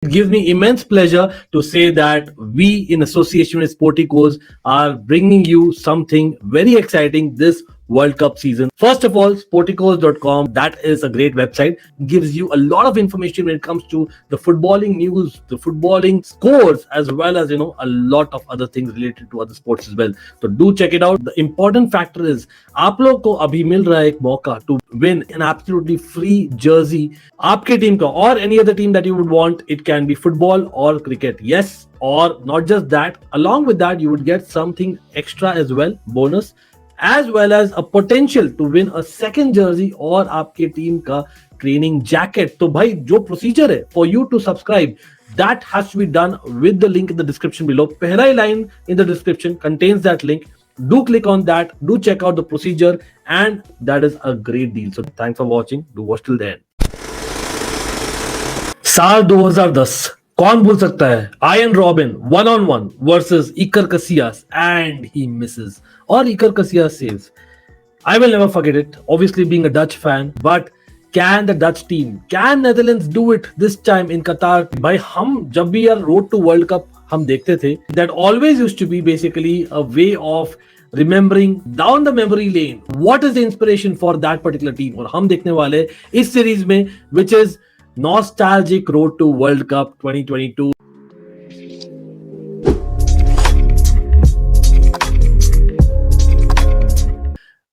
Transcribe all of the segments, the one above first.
It gives me immense pleasure to say that we, in association with Sporticos, are bringing you something very exciting this World Cup season. First of all, sporticos.com, that is a great website. Gives you a lot of information when it comes to the footballing news, the footballing scores, as well as a lot of other things related to other sports as well. So do check it out. The important factor is आप लोग को अभी मिल रहा है एक मौका to win an absolutely free jersey आपके team का or any other team that you would want. It can be football or cricket. Yes, or not just that. Along with that, you would get something extra as well, bonus, as well as a potential to win a second jersey और आपके team का training jacket. तो भाई जो procedure है for you to subscribe, that has to be done with the link in the description below. पहला ही line in the description contains that link. Do click on that, do check out the procedure, and that is a great deal. So thanks for watching. Do watch till the end. साल 2010 कौन भूल सकता है? Ion robin 1-on-1 versus Iker Casillas, and he misses, or Iker Casillas saves. I will never forget it. Obviously, being a Dutch fan, but can the Dutch team, can Netherlands do it this time in Qatar? भाई हम जब भी यार road to World Cup हम देखते थे, that always used to be basically a way of remembering down the memory lane. What is the inspiration for that particular team? और हम देखने वाले इस series में, which is nostalgic road to World Cup 2022.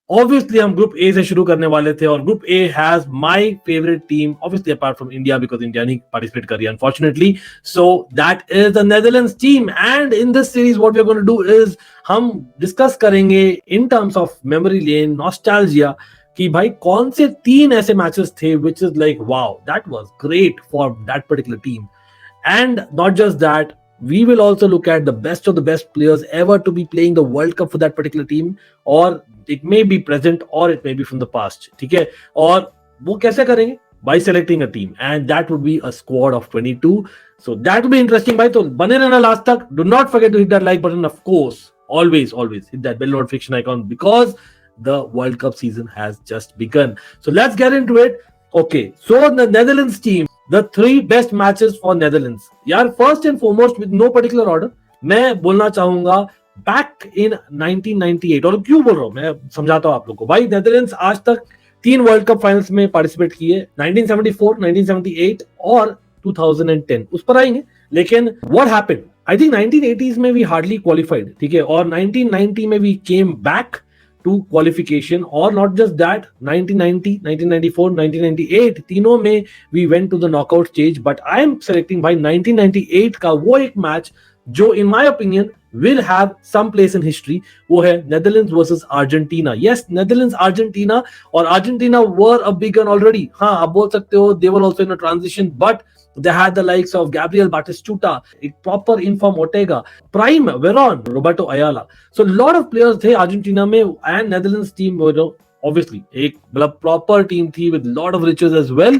Obviously हम group A से शुरू करने वाले थे और group A has my favourite team obviously apart from India because India नहीं participate करी unfortunately. So that is the Netherlands team, and in this series what we are going to do is हम discuss करेंगे in terms of memory lane, nostalgia, कि भाई कौन से तीन ऐसे मैचेस थे which is like wow, that was great for that particular team. And not just that, we will also look at the best of the best players ever to be playing the World Cup for that particular team, or it may be present or it may be from the past. ठीक है, और वो कैसे करेंगे? By selecting a team, and that would be a squad of 22. So that will be interesting भाई. तो बने रहना लास्ट तक. Do not forget to hit that like button, of course. Always hit that bell notification icon because the World Cup season has just begun. So let's get into it. Okay, so the Netherlands team, the three best matches for Netherlands. यार first and foremost with no particular order, मैं बोलना चाहूंगा back in 1998. और क्यों बोल रहा हूँ मैं समझाता हूँ आप लोग को. भाई नेदरलैंड्स आज तक तीन वर्ल्ड कप फाइनल्स में पार्टिसिपेट किए, 1974, 1978 और 2010. उस पर आएंगे. लेकिन what happened? I think 1980s में we hardly qualified. ठीक है, और 1990 में we came back to qualification, or not just that, 1990, 1994, 1998 तीनों में we went to the knockout stage. But I am selecting by 1998 का वो एक मैच जो in my opinion will have some place in history. वो है Netherlands versus Argentina. Yes, Netherlands Argentina, और Argentina were a big gun already. हाँ, आप बोल सकते हो they were also in a transition, but they had the likes of Gabriel Batistuta, a proper inform Ortega, Prime Veron, Roberto Ayala. So a lot of players थे Argentina में, and Netherlands team obviously एक मतलब proper team थी with lot of riches as well.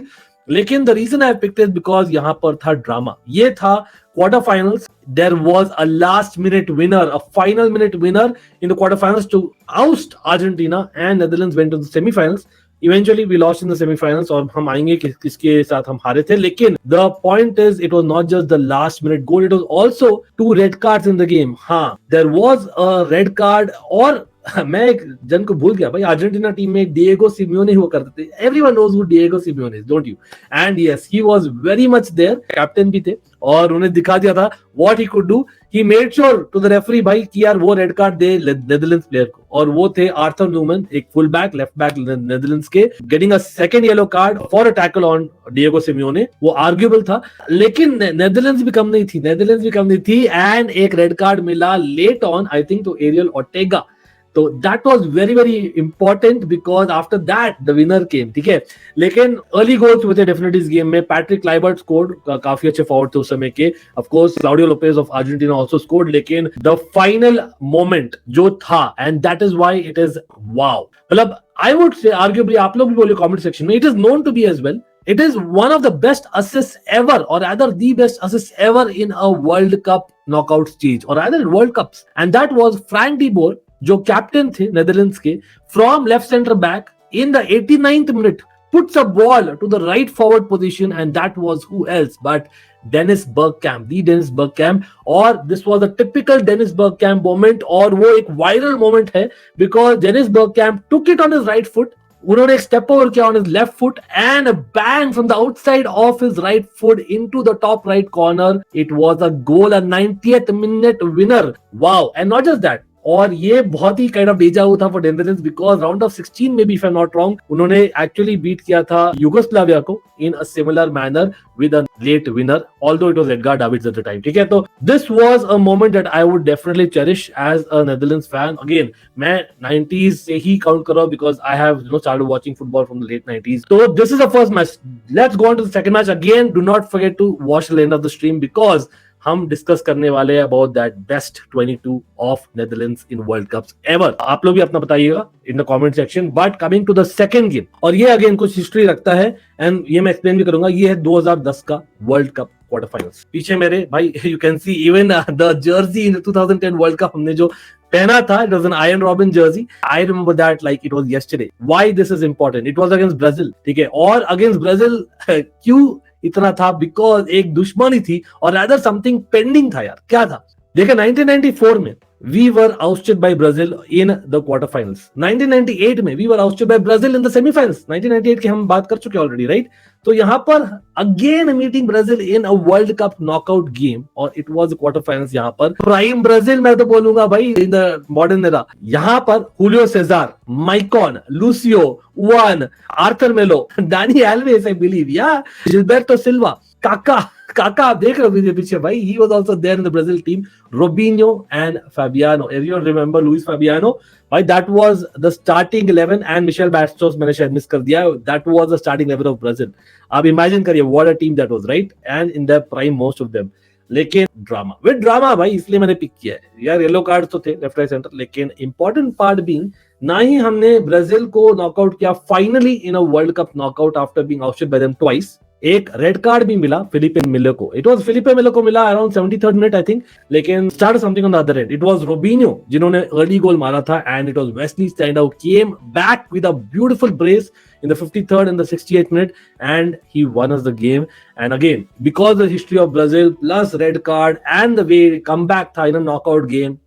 लेकिन the reason I picked is because यहाँ पर था drama. ये था quarterfinals. There was a last minute winner, a final minute winner in the quarterfinals to oust Argentina, and Netherlands went to the semifinals. Eventually we lost in the semifinals, और हम आएंगे किसके साथ हम हारे थे. लेकिन the point is it was not just the last minute goal, it was also two red cards in the game. हाँ, there was a red card, और मैं एक जन को भूल गया भाई, अर्जेंटीना टीम में डिएगो सिमियोने हुआ करते थे. Everyone knows who Diego Simeone is, don't you? And yes, he was very much there. Captain भी थे और उन्हें दिखा दिया था what he could do. He made sure to the referee भाई कि यार वो रेड कार्ड दे नेदरलैंड्स प्लेयर को, और वो थे आर्थर न्यूमैन, एक full back, left back Netherlands के, getting a second yellow card for a tackle on Diego Simeone. वो आर्ग्यूएबल था, लेकिन नेदरलैंड्स भी कम नहीं थी, एंड एक रेड कार्ड मिला लेट ऑन, आई थिंक तो Ariel Ortega. So that was very very important because after that the winner came. ठीक है, लेकिन early goals हुए थे definitely इस गेम में. पैट्रिक क्लाइबर्ट scored, काफी अच्छे फॉरवर्ड थे उस समय के. Of course Claudio Lopez of Argentina also scored. लेकिन the final moment जो था, and that is why it is wow. मतलब I would say arguably, आप लोग भी बोले comment section में, it is known to be as well, it is one of the best assists ever, or rather the best assists ever in a World Cup knockout stage, or rather in World Cups, and that was Frank de Boer, जो captain थे Netherlands के, from left centre back in the 89th minute puts a ball to the right forward position, and that was who else but Dennis Bergkamp, the Dennis Bergkamp, और this was a typical Dennis Bergkamp moment, और वो एक viral moment है because Dennis Bergkamp took it on his right foot, उन्होंने एक step over किया on his left foot and bang from the outside of his right foot into the top right corner. It was a goal, a 90th minute winner. Wow. And not just that, और ये बहुत ही kind of deja हुआ था for Netherlands because round of 16 में भी, if I am not wrong, उन्होंने actually beat किया था यूगोस्लाविया को in a similar manner with a late winner, although it was Edgar Davids at the time. ठीक है, तो this was a moment that I would definitely cherish as a Netherlands fan. Again, मैं 90s से ही count कर रहा हूं because I have started watching football from the late 90s. तो this is the first match. Let's go on to the second match. Again, do not forget to watch the end of the stream because हम discuss करने वाले हैं about that best 22 of Netherlands in World Cups ever. आप लोग भी अपना बताइएगा in the comment section. But coming to the second game, और ये अगेन कुछ हिस्ट्री रखता है एंड ये मैं एक्सप्लेन भी करूंगा. ये है 2010 का वर्ल्ड कप क्वार्टर फाइनल्स. पीछे मेरे भाई you can see even the Jersey in 2010 world cup हमने जो पहना था, it was an iron robin Jersey. I remember that like it was yesterday. Why this is important? It was against Brazil. ठीक है, और अगेंस्ट ब्राजील क्यों इतना था? बिकॉज एक दुश्मनी थी और रादर समथिंग पेंडिंग था यार. क्या था? देखा, 1994 में we were ousted by Brazil in the quarterfinals. 1998 में we were ousted by Brazil in the semifinals. 1998 की हम बात कर चुके ऑलरेडी, राइट? तो यहाँ पर again meeting Brazil in a world cup knockout game, और इट वाज क्वार्टर फाइनल्स. यहाँ पर प्राइम ब्राजील मैं तो बोलूंगा भाई इन द मॉडर्न एरा. यहाँ पर हुलियो सेजार, माइकॉन, लूसियो, वन, आर्थर मेलो, डानी एल्वेस आई बिलीव, या जिल्बर्टो सिल्वा, काका आप देख रहे हो मेरे पीछे भाई, he was also there in the Brazil team. Robinho and Fabiano, you remember Luis Fabiano? भाई that was the starting 11 and Michel Bastos मैंने शायद मिस कर दिया. That was the starting 11 of Brazil. आप इमेजिन करिए what a team that was, right? And in their prime most of them. लेकिन drama भाई, इसलिए मैंने पिक किया है यार. येलो कार्ड तो थे लेफ्ट राइट सेंटर, लेकिन इंपॉर्टेंट पार्ट बीइंग ना ही हमने ब्राजील को नॉकआउट किया finally in a world cup knockout after being ousted bye them twice. एक रेड कार्ड भी मिला फिलिपे मिलो को. इट वाज फिलिपे मिलो को मिला around 73rd minute I think, लेकिन start something on the other end. It was Robinho जिन्होंने early goal मारा था and it was Wesley standout came back with a beautiful brace in the 53rd and the 68th minute and he won us the game. And again, because the history of Brazil plus red card and the way comeback tha in a knockout game,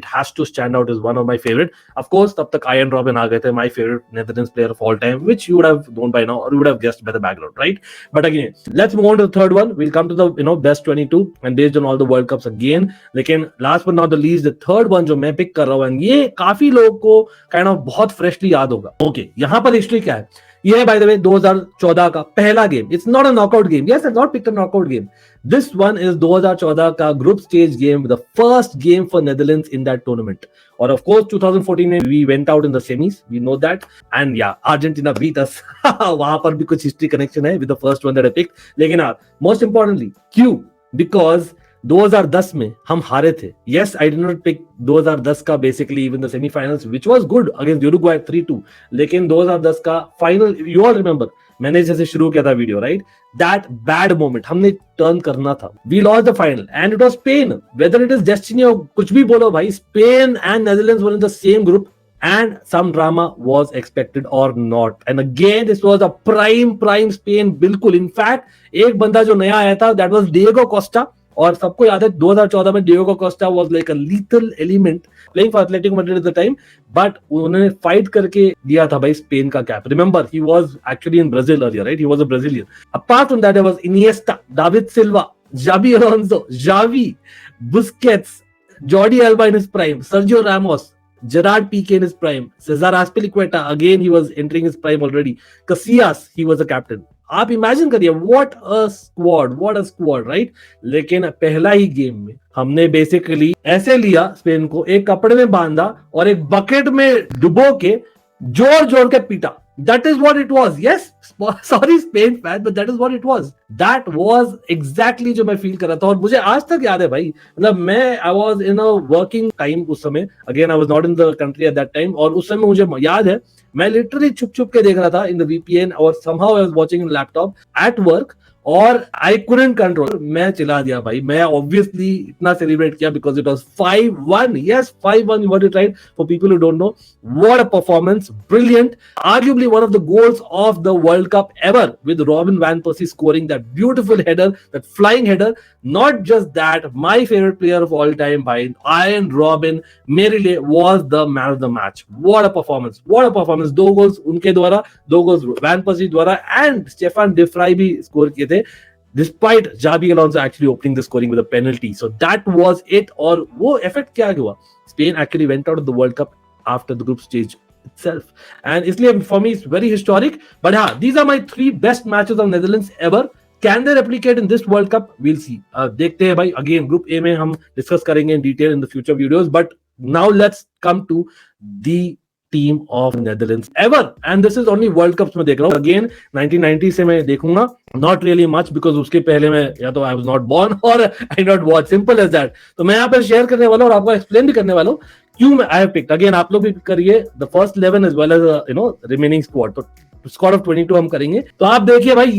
it has to stand out as one of my favorite. Of course, tab tak Ian Robben aa gaye the, my favorite Netherlands player of all time, which you would have known by now or you would have guessed by the background, right? But again, let's move on to the third one. We'll come to the best 22 and based on all the World Cups again. लेकिन last but not the least, the third one जो मैं pick कर रहा हूँ, and ये काफी लोगों को kind of बहुत freshly याद होगा. Okay, यहाँ पर history क्या है? ये है बाय द वे 2014 का पहला game. It's not a knockout game. Yes, I not picked a knockout game. This one is 2014 का group stage game, the first game for Netherlands in that tournament. और of course 2014 में we went out in the semis, we know that, and yeah Argentina beat us. वहां पर भी कुछ history connection है with the first one that I picked. लेकिन most importantly क्यों? Because 2010 में हम हारे थे. Yes, I did not pick 2010 का basically even the semifinals which was good against Uruguay 3-2. लेकिन 2010 का फाइनल, यू ऑल रिमेंबर, मैंने जैसे शुरू किया था video, right? That bad moment हमने टर्न करना था. We lost the final and it was Spain. Whether it is destiny और कुछ भी बोलो भाई, Spain and Netherlands were in the same group and some drama was expected or not. And again, this was a prime Spain बिल्कुल. In fact, एक बंदा जो नया आया था, that was Diego Costa, और सबको याद है 2014 में Diego Costa was like a lethal element playing for Atletico Madrid at the time, but उन्होंने फाइट करके दिया था भाई स्पेन का cap. Remember, he was actually in Brazil earlier, right? He was a Brazilian. Apart from that, there was Iniesta, David Silva, Xabi Alonso, Xavi, Busquets, Jordi Alba in his prime, Sergio Ramos, Gerard Piqué in his prime, Cesar Azpilicueta, again he was entering his prime already, Casillas, he was a captain. आप imagine करिए what a squad, right? लेकिन पहला ही game में हमने basically ऐसे लिया Spain को, एक कपड़े में बांधा और एक बकेट में डुबो के जोर के पीटा. That is what it was. Yes, sorry Spain fan, but that is what it was. That was exactly जो मैं फील कर रहा था. और मुझे आज तक याद है भाई, मतलब मैं I was in a working time उस समय. Again, I was not in the country at that time. और उस समय मुझे याद है मैं लिटरली छुप के देख रहा था in the VPN और somehow I was watching in laptop at work. और आई कुडंट कंट्रोल, मैं चिल्ला दिया भाई. मैं ऑब्वियसली इतना सेलिब्रेट किया because it was 5-1. Yes, 5-1. What it right for people who don't know. What a performance, brilliant. Arguably one of the goals of the World Cup ever, with Robin van Persie scoring that beautiful header, that flying header. Not just that, my favorite player of all time by Iron Robin मेरे लिए was the man of the match. What a performance, what a performance. 2 goals उनके द्वारा, 2 goals van पर्सी द्वारा, and Stefan de Vrij भी score किए थे, despite Xabi Alonso actually opening the scoring with a penalty. So that was it. और वो effect क्या हुआ? Spain actually went out of the World Cup after the group stage itself, and इसलिए for me it's very historic. But हाँ, these are my 3 best matches of Netherlands ever. Can they replicate in this World Cup? We'll see. देखते हैं भाई. Again, Group A में हम discuss करेंगे in detail in the future videos. But now let's come to the team of Netherlands ever, and this is only World Cups में देख रहा हूँ. Again 1990 से मैं देखूंगा, not really much because उसके पहले मैं या तो I was not born or I not watch. Simple as that. तो मैं यहाँ पे शेयर करने वाला हूँ और आपको एक्सप्लेन भी करने वाला हूँ क्यों मैं I have picked. Again आप लोग भी करिए the first 11 as well as remaining squad. तो स्क्वाड ऑफ 22 हम करेंगे. तो आप देखिए भाई,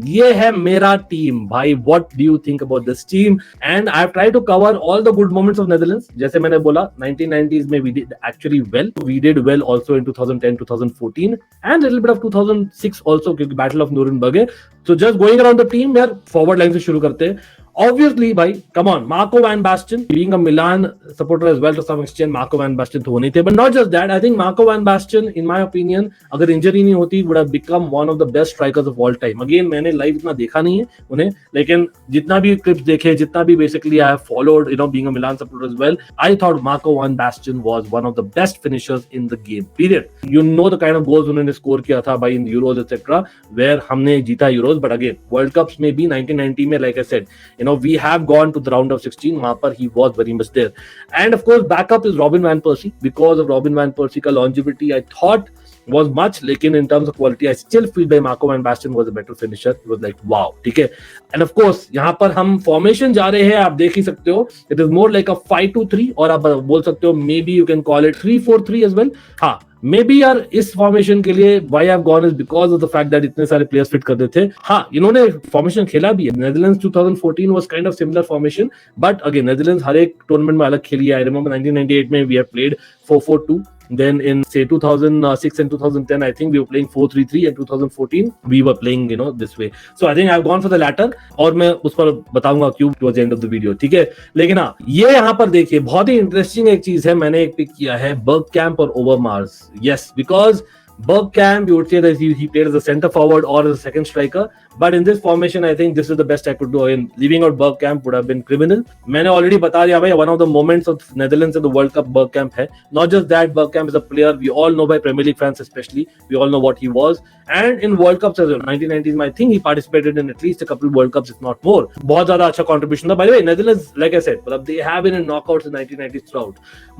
ये है मेरा टीम भाई. What do you think about this team? And I have tried to cover all the good moments of Netherlands. जैसे मैंने बोला 1990s में we did actually well. We did well also in 2010, 2014 and little bit of 2006 also, क्योंकि battle of Nuremberg है. So just going around the team यार, forward line से शुरू करते हैं. Obviously, भाई, come on, Marco van Basten, being a Milan supporter as well to some extent, Marco van Basten तो होने थे. But not just that, I think Marco van Basten, in my opinion, अगर injury नहीं होती, would have become one of the best strikers of all time. Again, मैंने live इतना देखा नहीं है उन्हें, लेकिन जितना भी क्लिप्स देखे, जितना भी basically I have followed, being a Milan supporter as well, I thought Marco van Basten was one of the best finishers in the game. Period. You know the kind of goals उन्होंने score किया था भाई in Euros etc. where हमने जीता Euros. But again, World Cups में भी 1990 में, like I said, we have gone to the round of 16. वहां पर he was very much there. And of course, backup is Robin van Persie. Because of Robin van Persie का longevity, I thought was much. लेकिन in terms of quality, I still feel that Marco van Basten was a better finisher. It was like wow, ठीक है. And of course, यहाँ पर हम formation जा रहे हैं, आप देख ही सकते हो. It is more like a 5-2-3, और आप बोल सकते हो maybe you can call it 3-4-3 as well. हाँ, मे बी यार इस फॉर्मेशन के लिए why I have gone is because of the fact that इतने सारे प्लेयर्स फिट करते थे. हाँ, इन्होंने फॉर्मेशन खेला भी है. Netherlands 2014 was kind of similar formation, but again Netherlands हर एक टूर्नामेंट में अलग खेली है. आई रिमेंबर 1998 में we have played 4-4-2. Then in say 2006 and 2010, I think we were playing 4-3-3, and 2014 we were playing this way. So I think I've gone for the latter, और मैं उस पर बताऊंगा क्यों towards the end of the video. ठीक है, लेकिन हाँ, ये यहाँ पर देखिए बहुत ही इंटरेस्टिंग एक चीज है. मैंने एक पिक किया है बर्गकैम्प और ओवरमार्स. Yes, because Bergkamp, you would say that he played as a center forward or as a second striker, but in this formation, I think this is the best I could do. And leaving out Bergkamp would have been criminal. मैंने already बता दिया भाई, one of the moments of Netherlands in the World Cup, Bergkamp है. Not just that, Bergkamp is a player we all know by Premier League fans especially. We all know what he was. And in World Cups as well, 1990s में I think he participated in at least a couple of World Cups, if not more. बहुत ज़्यादा अच्छा contribution था. By the way, Netherlands, like I said, मतलब they have been in knockouts in 1990s throughout.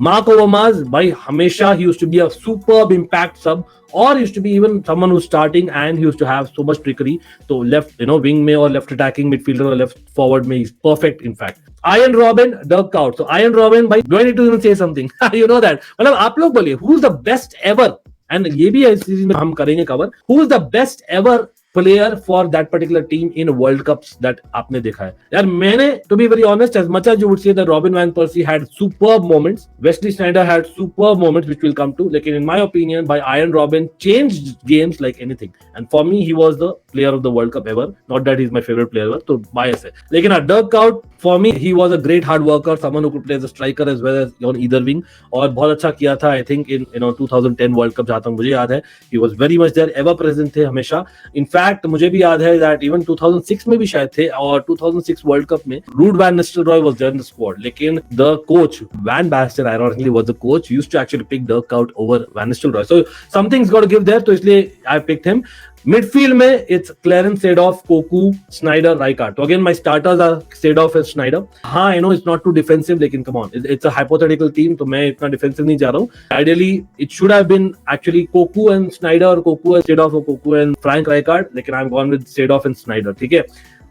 Marc Overmars, भाई हमेशा he used to be a superb impact sub, or used to be even someone who's starting, and he used to have so much trickery. So left, wing में or left attacking midfielder or left forward में he's perfect in fact. Iron Robin, Dirk out. So Iron Robin, भाई, do I need to even say something? You know that. मतलब आप लोग बोलिए, who's the best ever? And ये भी इस series में हम करेंगे cover. Who's the best ever player for that particular team in World Cups that आपने देखा है? यार मैंने, to be very honest, as much as you would say that Robin van Persie had superb moments, Wesley Sneijder had superb moments which we'll come to, like in my opinion, by Iron Robin changed games like anything, and for me he was the player of the World Cup ever. Not that he's my favorite player ever, तो bias है. लेकिन Dirk out, for me he was a great hard worker, someone who could play as a striker as well as on either wing, और बहुत अच्छा किया था. I think in 2010 World Cup, जहाँ तक मुझे याद है, he was very much there, ever present थे हमेशा. In fact मुझे भी याद है that even 2006 में भी शायद थे, और 2006 वर्ल्ड कप में Ruud van Nistelrooy was there in the squad, लेकिन the coach Van Basten ironically was the coach, used to actually pick Dirk out over Van Nistelrooy. So something's got to give there, तो इसलिए I picked him. Midfield में it's Clarence Seedorf, Cocu, Sneijder, Rijkaard. So again my starters are Seedorf and Sneijder. हाँ, I know it's not too defensive, लेकिन come on, it's a hypothetical team, तो मैं इतना defensive नहीं जा रहा हूँ. Ideally it should have been actually Cocu and Sneijder, or Cocu and Seedorf, or Cocu and Frank Rijkaard, लेकिन I'm gone with Seedorf and Sneijder. ठीक है.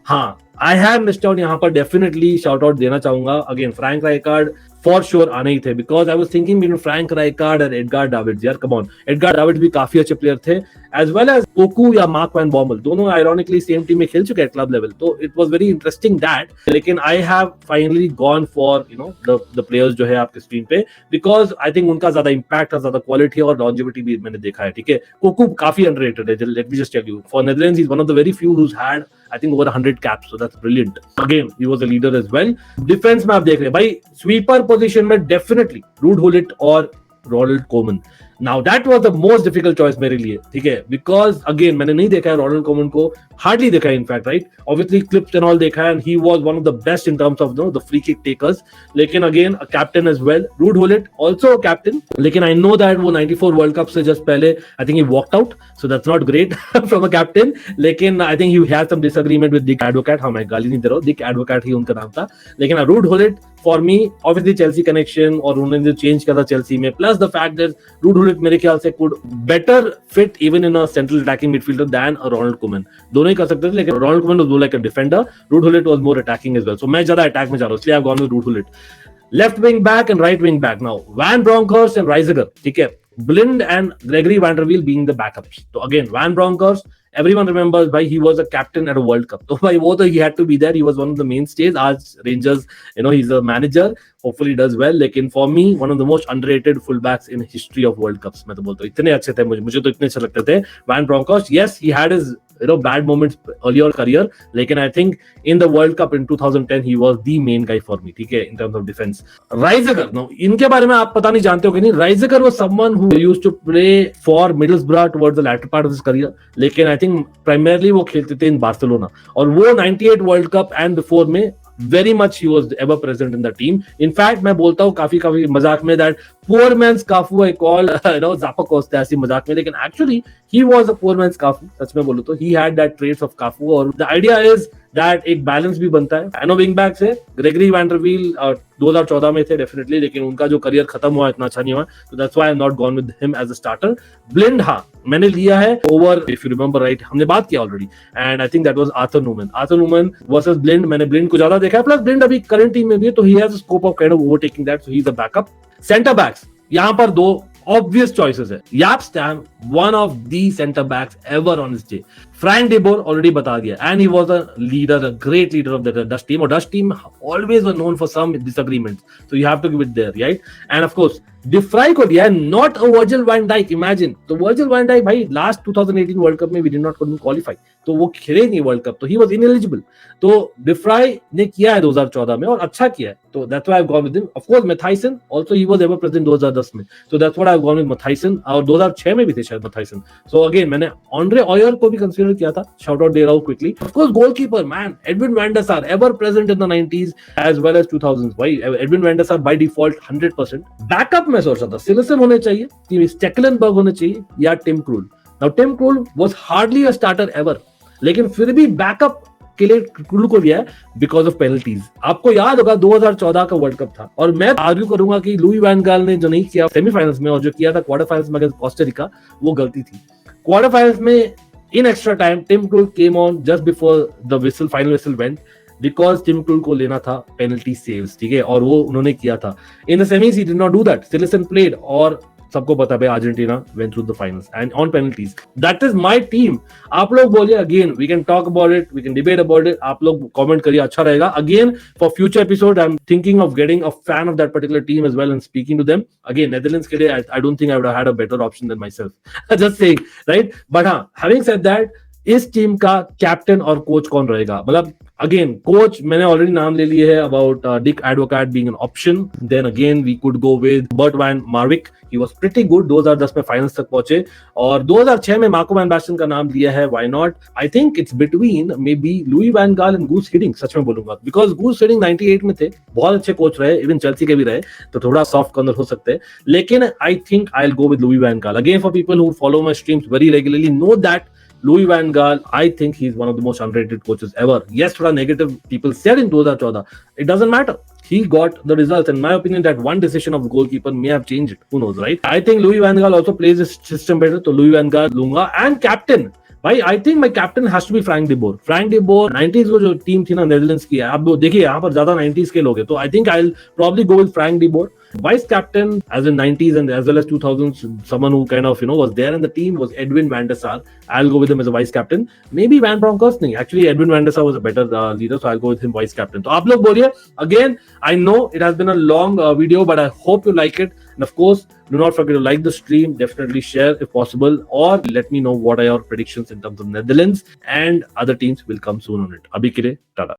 हाँ, आई हैव मिस्ड आउट, यहाँ पर डेफिनेटली शाउट आउट देना चाहूंगा। Again Frank Rijkaard for sure आने ही थे, because I was thinking between Frank Rijkaard और एडगार डेविड्स। यार कम ऑन, एडगार डेविड्स भी काफी अच्छे प्लेयर थे, एज वेल एज कोकू या मार्क वैन बॉमल, दोनों आयरॉनिकली सेम टीम में खेल चुके हैं क्लब लेवल, तो it was very interesting that. लेकिन I have finally gone for the players जो है आपके स्क्रीन पे, बिकॉज आई थिंक उनका ज्यादा इंपैक्ट है, ज्यादा क्वालिटी और लॉन्जेविटी भी मैंने देखा है। ठीक है, कोकू काफी अंडररेटेड है, let me just tell you, for Netherlands he is one of the very few who's had I think over 100 caps, so that's brilliant. Again, he was a leader as well. Defense में आप देख रहे हैं भाई, sweeper position में definitely Ruud Gullit और Ronald Koeman. Now that was the most difficult choice मेरे लिए, ठीक है, बिकॉज अगेन मैंने नहीं देखा है रोनाल्ड कोमन को, हार्डली देखा है in fact, right, obviously clips and all देखा है, and he was one of the best in terms of the free kick takers, लेकिन again a captain as well, Ruud Gullit also captain, लेकिन I know that वो 94 world cup से just पहले I think he walked out, so that's not great from a captain, लेकिन I think he had some disagreement with Dick Advocaat. हाँ, मैं गाली नहीं दे रहा हूँ, डिक एडवोकेट ही उनका नाम था, लेकिन Ruud Gullit for me obviously Chelsea connection, और उन्होंने जो चेंज किया था चेल्सी में, plus the fact that Ruud Gullit मेरे ख्याल से could better fit even in a central attacking midfielder than a Ronald Koeman. दोनों ही कर सकते थे, लेकिन Ronald Koeman was more like a defender, Ruud Gullit was more attacking as well, so मैं ज्यादा अटैक में जा रहा हूं, इसलिए आई have gone with Ruud Gullit. Left wing back and right wing back, now van Bronckhorst and Reiziger, ठीक है, Blind and Gregory Vanderwiel being the backups. So again, Van Bronckhorst, everyone remembers why he was a captain at a World Cup. So भाई वो तो he had to be there. He was one of the mainstays. आज Rangers, he's a manager. Hopefully he does well. लेकिन for me, one of the most underrated fullbacks in history of World Cups. मैं तो बोलता हूँ इतने अच्छे थे, मुझे तो इतने अच्छे लगते थे Van Bronckhorst. Yes, he had his bad moments earlier career, लेकिन I think in the World Cup in 2010 he was the main guy for me, ठीक है, in terms of defense. Reiziger, now इनके बारे में आप पता नहीं जानते हो कि नहीं, Reiziger was someone who used to play for Middlesbrough towards the latter part of his career, लेकिन I think primarily वो खेलते थे in Barcelona, और वो 98 World Cup and before में very much he was ever present in the team. In fact, मैं बोलता हूँ काफी मजाक में that poor man's Cafu I call Zappa Costa ऐसी मजाक में, लेकिन actually he was a poor man's Cafu, सच में बोलूँ तो he had that traits of Cafu, और the idea is that एक बैलेंस भी बनता है। एनो विंग बैक से ग्रेगरी वैंडरवील 2014 में थे डेफिनेटली, लेकिन उनका जो करियर खत्म हुआ इतना अच्छा नहीं हुआ, so that's why I'm not gone with him as a starter. Blind, हाँ मैंने लिया है over, if you remember right, हमने बात किया already, and I think that was Arthur Numan versus Blind। मैंने Blind को ज्यादा देखा है, प्लस Blind अभी करंट टीम में भी है, तो he has a scope of kind of overtaking that, so he's a backup. Center backs, यहाँ पर दो obvious choices है। Jaap Stam, one of the center backs ever on his day. Frank de Boer already बता दिया, and he was a leader, a great leader of the Dutch team, और Dutch team always were known for some disagreements, so you have to give it there, right? And of course De Vrij को दिया, not a Virgil van Dijk, imagine, तो Virgil van Dijk भाई last 2018 world Cup में we did not qualify, तो वो खेले नहीं world cup, तो he was ineligible, तो De Vrij ने किया है 2014 में और अच्छा किया है, तो that's why I've gone with him. Of course Matthijsen also he was ever present 2010 में, so that's what I've gone with Matthijsen, और 2006 में भी थे शायद Matthijsen. So again मैंने Andre Oyer को भी कंसीडर किया था, shout out दे रहा हूँ quickly. Of course goalkeeper man, Edwin van der Sar, ever present in the 90s as well as 2000s. भाई Edwin van der Sar by default 100%. Backup मैं सोच रहा था Silesen होने चाहिए, Stekelenburg होने चाहिए, या Tim Krul. Now Tim Krul was hardly a starter ever, लेकिन फिर भी बैकअप के लिए क्रूल को लिया है बिकॉज ऑफ पेनल्टीज। आपको याद होगा 2014 का वर्ल्ड कप था, और मैं आर्ग्यू करूंगा कि लुई वैन गाल ने जो नहीं किया सेमीफाइनल्स में और जो किया था क्वार्टर फाइनल्स में अगेंस्ट कोस्टा रिका, वो गलती थी। क्वार्टर फाइनल्स में in extra time Tim Krul came on just before the whistle, final whistle went, because Tim Krul को लेना था पेनल्टी सेव्स, ठीक है, और वो उन्होंने किया था। In the semis he did not do that, Cillessen played, और सबको पता है Argentina went through the finals and on penalties. That is my team. आप लोग बोलिए, again we can talk about it, we can debate about it, आप लोग comment करिए, अच्छा रहेगा। Again for future episode I am thinking of getting a fan of that particular team as well and speaking to them. Again Netherlands के लिए I don't think I would have had a better option than myself, just saying, right. But हां, having said that, इस टीम का captain और coach कौन रहेगा, मतलब अगेन कोच मैंने ऑलरेडी नाम ले लिए है about Dick Advocaat being an option. Then again we could go with Bert van Marwijk, he was pretty good, 2010 में फाइनल्स तक पहुंचे, और 2006 में मार्को वैन बैस्टन का नाम लिया है, why not. I think it's between maybe Louis van Gaal and Guus Hiddink, सच में बोलूंगा, बिकॉज गूस हिडिंग 98 में थे, बहुत अच्छे कोच रहे, इवन चेल्सी के भी रहे, तो थोड़ा सॉफ्ट कॉर्नर हो सकते हैं, लेकिन I think I will go with Louis van Gaal. Again for people who follow my streams very regularly know that Louis van Gaal, I think he's one of the most underrated coaches ever. Yes, thoda negative people said in 2014. It doesn't matter. He got the results. In my opinion, that one decision of goalkeeper may have changed it. Who knows, right? I think Louis van Gaal also plays his system better. So Louis van Gaal lunga, and captain. भाई I think my captain has to be Frank de Boer. Frank de Boer 90s को जो team थी ना Netherlands की, आप देखिए यहाँ पर ज्यादा 90s के लोग हैं, तो आई think I will probably go with Frank de Boer. Vice captain, as in 90s and as well as 2000s, someone who kind of was there in the team was Edwin van der Sar. I'll go with him as a vice captain. Maybe Van Bronckhorst. नहीं, actually Edwin van der Sar was a better leader, so I'll go with him vice captain. तो आप लोग बोलिए. Again, I know it has been a long video, but I hope you like it. And of course, do not forget to like the stream. Definitely share if possible, or let me know what are your predictions in terms of Netherlands and other teams will come soon on it. अभी के लिए, tada.